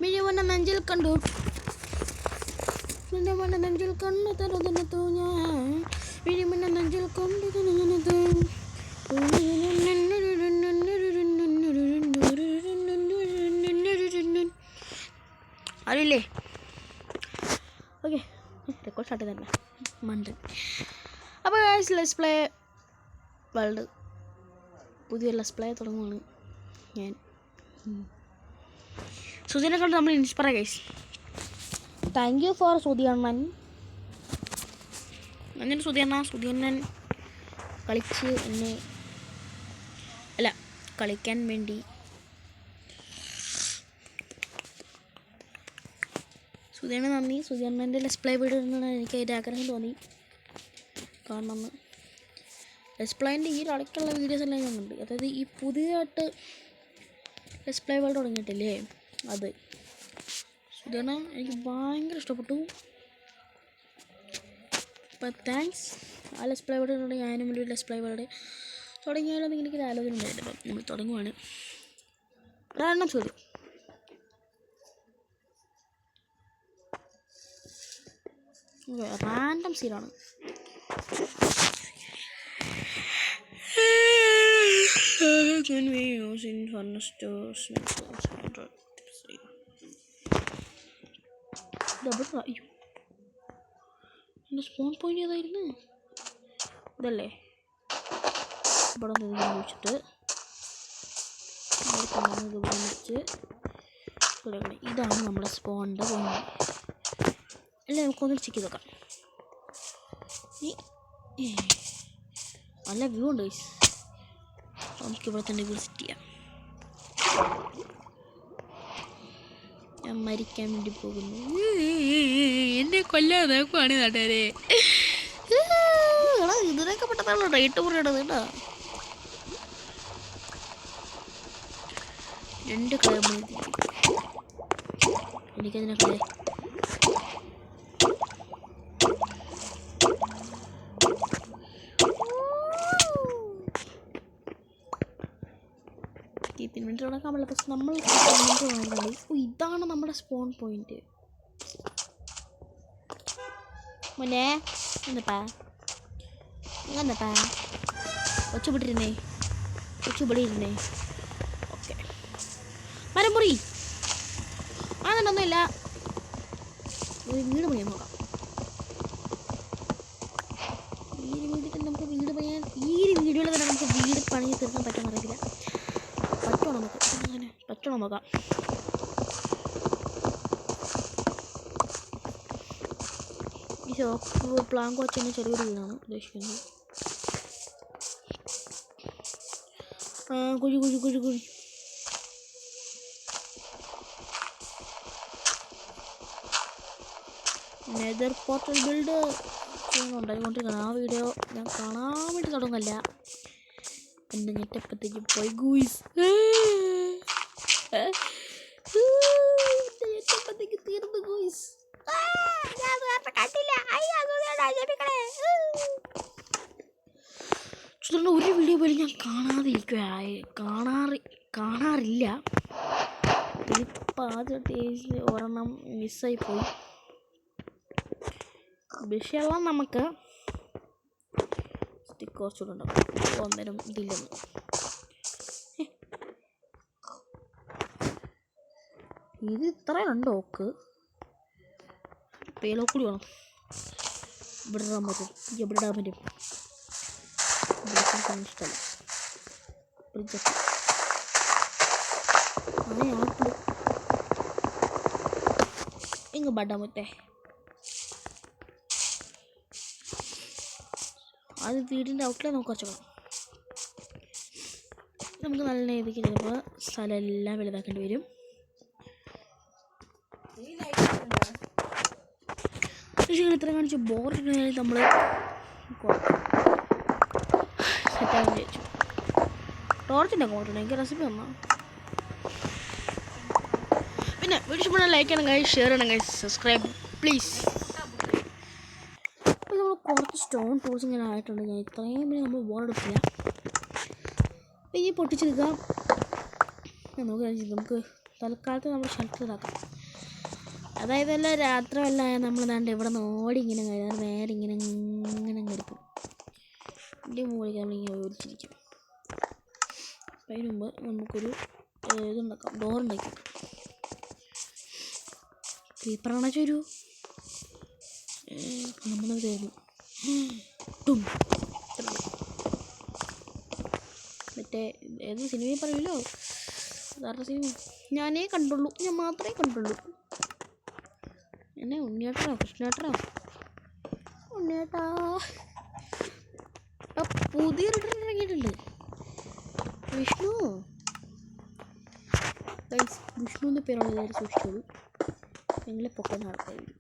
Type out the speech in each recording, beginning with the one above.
മിഴിവണ്ണ നെഞ്ചിൽ കണ്ടു നെഞ്ചിൽ കണ്ണു തരുതനത്തു ഞാൻ മിഴിവണ്ണ നെഞ്ചിൽ കണ്ടു തരുതനത്തു അറിയില്ലേ? ഓക്കെ, റെക്കോർഡ് സ്റ്റാർട്ട് ചെയ്തല്ല മണ്ടൻ. അപ്പോൾ ലെറ്റ്സ് പ്ലേ വേൾഡ് പുതിയ ലെറ്റ്സ് പ്ലേ തുടങ്ങുകയാണ് ഞാൻ. സുധീനെ കണ്ട് നമ്മൾ inspire guys. Thank you for സുധീണ്ണൻ. എന്നിട്ട് സുധീണ്ണൻ കളിച്ച് എന്നെ അല്ല കളിക്കാൻ വേണ്ടി സുധീണ്ണ നന്ദി. സുധീണ്ണൻ്റെ ലെറ്റ്സ് പ്ലേ വീഡിയോ എനിക്ക് അതിൻ്റെ ആഗ്രഹം തോന്നി കാണണമെന്ന്. ലെറ്റ്സ് പ്ലേൻ്റെ ഈ ഇടയ്ക്കുള്ള വീഡിയോസ് എല്ലാം ഞാനുണ്ട്. അതായത് ഈ പുതിയതായിട്ട് ലെറ്റ്സ് പ്ലേ വേൾഡ് തുടങ്ങിയിട്ടില്ലേ അത്. സുധീണ്ണ എനിക്ക് ഭയങ്കര ഇഷ്ടപ്പെട്ടു. അപ്പം താങ്ക്സ്. ആ ലെറ്റ്സ് പ്ലേ വേൾഡിനോട് ഞാനും ഒരു ലെറ്റ്സ് പ്ലേ വേൾഡ് തുടങ്ങിയാലോ എന്ന് എനിക്കൊരു ആലോചന ഉണ്ടായിരുന്നു. അപ്പം നമ്മൾ തുടങ്ങുവാണ്. റാൻഡം ചോദ്യം. റാൻഡം സീനാണ്. എൻ്റെ സ്പോൺ പോയിന്റ് ഏതായിരുന്നു? ഇതല്ലേ? ഇവിടെ ചോദിച്ചിട്ട് ഇതാണ് നമ്മുടെ സ്പോണിൻ്റെ പോയിന്റ്. അല്ലേ, നമുക്കൊന്ന് ചെക്ക് ചെയ്ത് നോക്കാം. നല്ല വ്യൂ ഉണ്ട് ഗൈസ്. നമുക്കിവിടെ തന്നെ വിസിറ്റ് ചെയ്യാം. ഞാൻ മരിക്കാൻ വേണ്ടി പോകുന്നു. എന്നെ കൊല്ലാൻ നോക്കുവാണ് നാട്ടുകാരെ. ഇതിനൊക്കെ പെട്ടെന്നുള്ള റേറ്റ് പറയണത് കേട്ടോ. 2 കളർ എനിക്കതിനൊക്കെ പിന്നിട്ട് തുടക്കാൻ പറ്റില്ല. പക്ഷെ നമ്മൾ ഇതാണ് നമ്മുടെ സ്പോൺ പോയിന്റ്. മോനെ എന്നപ്പാ എന്നപ്പാ ഒച്ചുപിട്ടിരുന്നേ ഒച്ചുപിടിയിരുന്നേ. ഓക്കെ, മരമുറി അതൊന്നുമില്ല. വീട് പണിയാൻ നോക്കാം. ഈ വീട്ടിൽ നമുക്ക് വീട് പണിയാൻ ഈ വീഡിയോയിൽ തന്നെ നമുക്ക് വീട് പണി തീർക്കാൻ പറ്റുമെന്ന് അറിയില്ല. പറ്റണോ നോക്കാം. ഈ ഷോപ്പ് പ്ലാങ്ക് വെച്ച് ചെറിയൊരു വീടാണ് ഉദ്ദേശിക്കുന്നത്. കുഴി കുഴി കുഴി കുഴി നെതർ പോർട്ടൽ ബിൽഡ് ഉണ്ടായിക്കൊണ്ടിരിക്കണം. ആ വീഡിയോ ഞാൻ കാണാൻ വേണ്ടി തുടങ്ങല്ല. എൻ്റെ ഞെട്ടപ്പത്തേക്ക് പോയി ഗൂയിസ്. ഞെട്ടപ്പത്തേക്ക് തീർന്നു ഗൂയിസ്. ഒരു വീഡിയോ പോലും ഞാൻ കാണാറില്ല. ഇപ്പം ആദ്യമായിട്ട് ഒരെണ്ണം മിസ്സായിപ്പോയി. വിഷയമെല്ലാം നമുക്ക് കുറച്ചുകൂടെ ഉണ്ടാവും. അന്നേരം ഇതില്ലെന്ന് ഇത് ഇത്രയുണ്ടോ? ഓക്ക് പേലോ കൂടി വേണം. ഇവിടെ ഇടാൻ പറ്റും. എവിടെ ഇടാൻ പറ്റും? ഇഷ്ടമല്ല. ഇങ്ങ് ബഡാൻ പറ്റേ. അത് വീടിൻ്റെ ഔട്ടിലെ നമുക്ക് കുറച്ച് വേണം. നമുക്ക് നല്ല രീതിക്ക് ചിലപ്പോൾ സ്ഥലം എല്ലാം വലുതാക്കേണ്ടി വരും. പക്ഷേ ഇത്ര കാണിച്ച് ബോറിന് നമ്മൾ സെറ്റാകാൻ വിചാരിച്ചു. ടോർച്ചിൻ്റെ കോട്ടുണ്ട് എനിക്ക് റെസിപ്പി തന്നാൽ. പിന്നെ വീഡിയോ ഇഷ്ടപ്പെടാൻ ലൈക്ക് ചെയ്യണം ഗൈസ്, ഷെയർ ചെയ്യണം ഗൈസ്, സബ്സ്ക്രൈബ് പ്ലീസ്. അപ്പോൾ നമ്മൾ കുറച്ച് സ്റ്റോൺ ടൂൾസ് ഇങ്ങനെ ആയിട്ടുണ്ട്. ഞാൻ ഇത്രയും പിന്നെ നമ്മൾ ബോർഡെടുക്കില്ല. പൊട്ടിച്ചെടുക്കാം. നമുക്ക് തൽക്കാലത്ത് നമ്മൾ ഷെൽട്ടർ ഇതാക്കാം. അതായത് വല്ല രാത്രി വല്ല നമ്മൾ ദാണ്ട് ഇവിടെ നിന്ന് ഓടി ഇങ്ങനെ കഴിഞ്ഞാൽ നേരെ ഇങ്ങനെ കിടക്കും. ഇതിൻ്റെ മുകളിൽ നമ്മളിങ്ങനെ ഓടിച്ചിരിക്കും. അതിന് മുമ്പ് നമുക്കൊരു ഇതുണ്ടാക്കാം, ഡോറുണ്ടാക്കാം. ക്രീപ്പറാണോ ചോരു നമ്മളത് തരും. മറ്റേ ഏത് സിനിമയിൽ പറയുമല്ലോ, സാധാരണ സിനിമ ഞാനേ കണ്ടുള്ളൂ, ഞാൻ മാത്രമേ കണ്ടുള്ളൂ. എന്നെ ഉണ്ണിയേട്ടാ കൃഷ്ണേട്ടാ ഉണ്ണിയേട്ടാ പുതിയ റിട്ടേൺ ഇറങ്ങിയിട്ടുണ്ട്. വിഷ്ണു വിഷ്ണുവിൻ്റെ പേരാണ് എല്ലാവരും സൂക്ഷിച്ചോളൂ. നിങ്ങളെ പൊക്കാൻ ആൾക്കാർ വരും.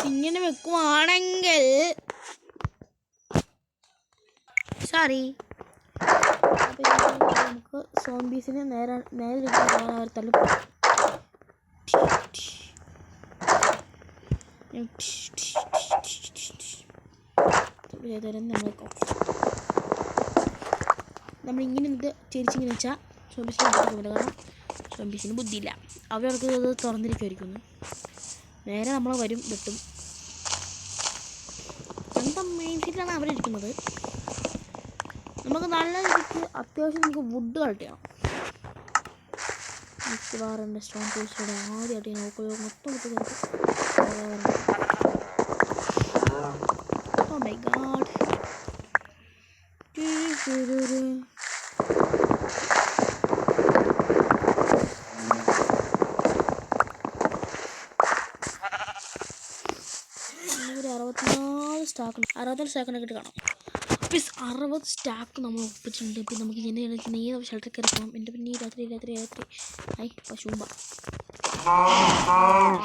ഇങ്ങനെ വെക്കുവാണെങ്കിൽ സോറി. അപ്പം നമുക്ക് സോംബീസിനെ നേരെ അവർ തള്ളി നമ്മളിങ്ങനെ ഇത് തിരിച്ചിങ്ങനെ വെച്ചാൽ സോംബീസിനെ പറ്റില്ല. കാരണം സോംബീസിന് ബുദ്ധിയില്ല, അവർക്ക് ഇത് തുറന്നിരിക്കുമായിരിക്കുന്നു. നേരെ നമ്മളെ വരും വെട്ടും. എന്താ മെയിൻ സീറ്റിലാണ് അവരിരിക്കുന്നത്. നമുക്ക് നല്ല രീതിക്ക് അത്യാവശ്യം നമുക്ക് വുഡ് കളക്ട് ചെയ്യണം. മിക്കവാറുണ്ട് സ്റ്റോൺ ടൂൾസിലൂടെ ആദ്യമായിട്ട് നോക്കുക മൊത്തം വിട്ട് ഓ മൈ ഗാഡ്. ഒരു 64 സ്റ്റാക്കിനൊക്കെ കാണാം. അപ്പോൾ 60 സ്റ്റാക്ക് നമ്മൾ ഒപ്പിച്ചിട്ടുണ്ട്. ഇപ്പം നമുക്ക് ഇങ്ങനെ ഷെൽട്ടർ കയറിക്കണം. എൻ്റെ പിന്നെ രാത്രി ആയി പശുമ്പ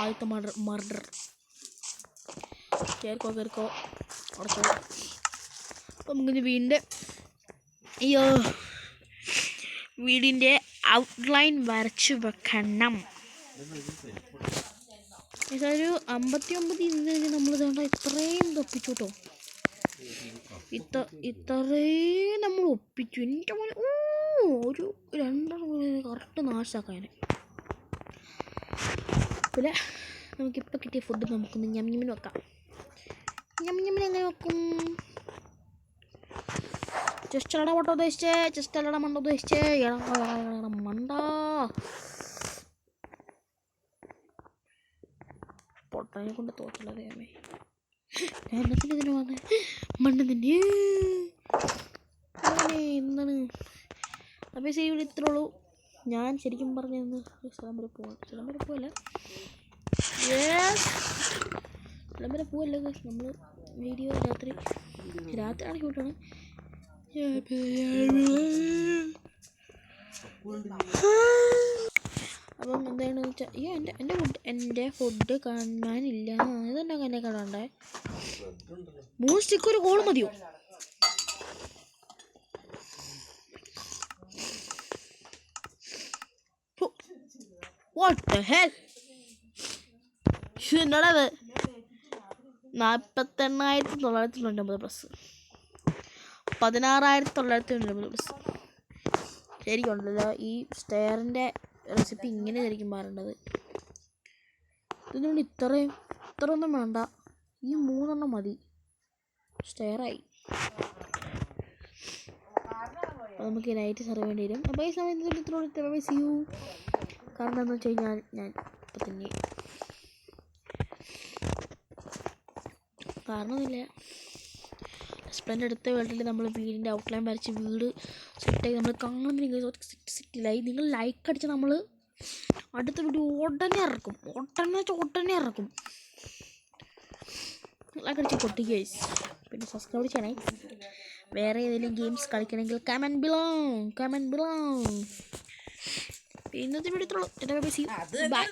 ആദ്യത്തെ മർഡർ കയറിക്കോ അടച്ചോ. അപ്പം നമുക്കിത് വീടിൻ്റെ ഔട്ട്ലൈൻ വരച്ച് വെക്കണം. ഒരു 59 ഇന്ന് നമ്മൾ ഇതുകൊണ്ട് ഇത്രയും ഒപ്പിച്ചു കേട്ടോ. ഇത്രയും നമ്മൾ ഒപ്പിച്ചു. എൻ്റെ പോലെ ഒരു 2 കറക്റ്റ് നാശാക്കാൻ. പിന്നെ നമുക്കിപ്പോൾ കിട്ടിയ ഫുഡ് നമുക്കൊന്ന് ഞമ്മിന് വെക്കാം. ഞമ്മിന് എങ്ങനെ വെക്കും? ചെസ്റ്റ് അല്ലട മണ്ട ഉദ്ദേശിച്ചേ മണ്ട പൊട്ടനെ കൊണ്ട് തോറ്റുള്ളത് അമ്മേ. എന്നത്തിന് ഇതിന് വന്നേ മണ്ണ് തന്നെ എന്താണ്. അപ്പോൾ ഈ വീഡിയോ ഇത്രേ ഉള്ളൂ. ഞാൻ ശരിക്കും പറഞ്ഞിരുന്നു സ്ഥലം വരെ പോവല്ല നമ്മൾ വീഡിയോ രാത്രിയാണ് ഷൂട്ടാണ്. അപ്പം എന്താണെന്ന് വെച്ചാൽ അയ്യോ എൻ്റെ ഫുഡ് കാണാനില്ല. ഇതെന്നാ എന്നെ കാണാണ്ടേ 3 സ്റ്റിക്ക് ഒരു കോള് മതിയോ? What the hell? എന്നോടത് 48,999 പ്ലസ് 16,999 പ്ലസ്. ശരിക്കുണ്ടല്ലോ ഈ സ്റ്റെയറിൻ്റെ റെസിപ്പി ഇങ്ങനെ ശരിക്കും മാറേണ്ടത്. ഇതുകൊണ്ട് ഇത്രയൊന്നും വേണ്ട, ഈ 3 മതി. സ്റ്റെയറായി. അപ്പോൾ നമുക്ക് നൈറ്റ് സെർവ് വേണ്ടി വരും. അപ്പോൾ ഈ സമയത്ത് ഇത്രയോട് ചെയ്യൂ. കാരണം എന്താണെന്ന് വെച്ച് കഴിഞ്ഞാൽ ഞാൻ ഇപ്പം തന്നെ കാരണമൊന്നുമില്ല. ഹസ്ബൻഡ് അടുത്ത വേൾഡിൽ നമ്മൾ വീടിൻ്റെ ഔട്ട്ലൈൻ വരച്ച് വീട് സെറ്റായി നമ്മൾ കാണുമ്പോൾ സെറ്റിലായി. നിങ്ങൾ ലൈക്ക് അടിച്ച് നമ്മൾ അടുത്ത വീഡിയോ ഉടനെ ഇറക്കും. ലൈക്ക് അടിച്ച് പൊട്ടിക്കുക. പിന്നെ സബ്സ്ക്രൈബ് ചെയ്യണേ. വേറെ ഏതെങ്കിലും ഗെയിംസ് കളിക്കണമെങ്കിൽ കമൻറ്റ് ബിലോ. ഇന്നത്തെ വീഡിയോ ഇത്രയുള്ളൂ. ബൈ.